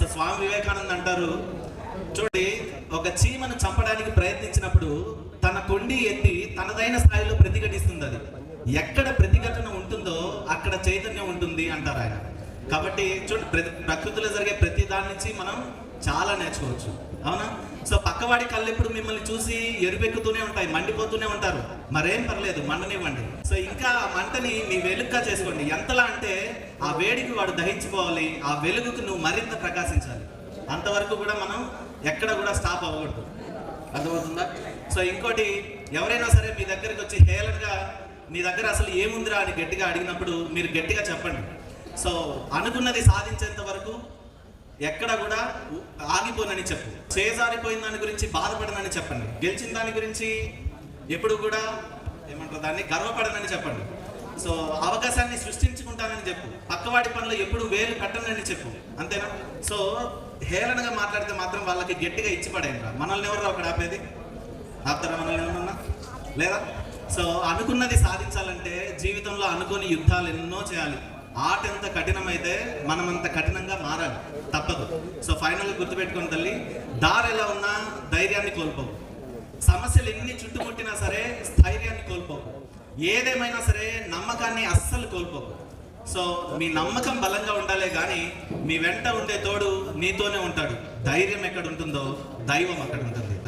So Swami Vivekananda అంటారు, చూడండి, ఒక చీమను చంపడానికి ప్రయత్నించినప్పుడు తన కొండి ఎత్తి తనదైన స్థాయిలో ప్రతిఘటిస్తుంది. అది ఎక్కడ ప్రతిఘటన ఉంటుందో అక్కడ చైతన్యం ఉంటుంది అంటారు ఆయన. కాబట్టి చూడండి, ప్రకృతిలో జరిగే ప్రతి దాని నుంచి మనం చాలా నేర్చుకోవచ్చు, అవునా? సో పక్కవాడి కళ్ళు ఎప్పుడు మిమ్మల్ని చూసి ఎరుపెక్కుతూనే ఉంటాయి, మండిపోతూనే ఉంటారు. మరేం పర్లేదు, మండనివ్వండి. సో ఇంకా ఆ మంటని మీ వెలుగుగా చేసుకోండి. ఎంతలా అంటే ఆ వేడికి వాడు దహించిపోవాలి, ఆ వెలుగుకు నువ్వు మరింత ప్రకాశించాలి. అంతవరకు కూడా మనం ఎక్కడ కూడా స్టాప్ అవ్వకూడదు. అర్థమవుతుందా? సో ఇంకోటి, ఎవరైనా సరే మీ దగ్గరికి వచ్చి హేళనగా మీ దగ్గర అసలు ఏముందిరా అని గట్టిగా అడిగినప్పుడు మీరు గట్టిగా చెప్పండి. సో అనుకున్నది సాధించేంత వరకు ఎక్కడ కూడా ఆగిపోనని చెప్పు. చేజారిపోయిన దాని గురించి బాధపడనని చెప్పండి. గెలిచిన దాని గురించి ఎప్పుడు కూడా ఏమంటారు దాన్ని గర్వపడనని చెప్పండి. సో అవకాశాన్ని సృష్టించుకుంటానని చెప్పు. పక్కవాడి పనులు ఎప్పుడు వేలు పెట్టనని చెప్పు. అంతేనా? సో హేళనగా మాట్లాడితే మాత్రం వాళ్ళకి గట్టిగా ఇచ్చి పడేయండి. మనల్ని ఎవరు అక్కడ ఆపేది? ఆపుతారా మనల్ని ఏమన్నా? లేదా? సో అనుకున్నది సాధించాలంటే జీవితంలో అనుకోని యుద్ధాలు ఎన్నో చేయాలి. ఆట ఎంత కఠినమైతే మనం అంత కఠినంగా మారాలి, తప్పదు. సో ఫైనల్గా గుర్తుపెట్టుకుని తల్లి, దారి ఎలా ఉన్నా ధైర్యాన్ని కోల్పోవు. సమస్యలు ఎన్ని చుట్టుముట్టినా సరే స్థైర్యాన్ని కోల్పోవు. ఏదేమైనా సరే నమ్మకాన్ని అస్సలు కోల్పోవు. సో మీ నమ్మకం బలంగా ఉండాలే కానీ మీ వెంట ఉండే తోడు నీతోనే ఉంటాడు. ధైర్యం ఎక్కడ ఉంటుందో దైవం అక్కడ ఉంటుంది.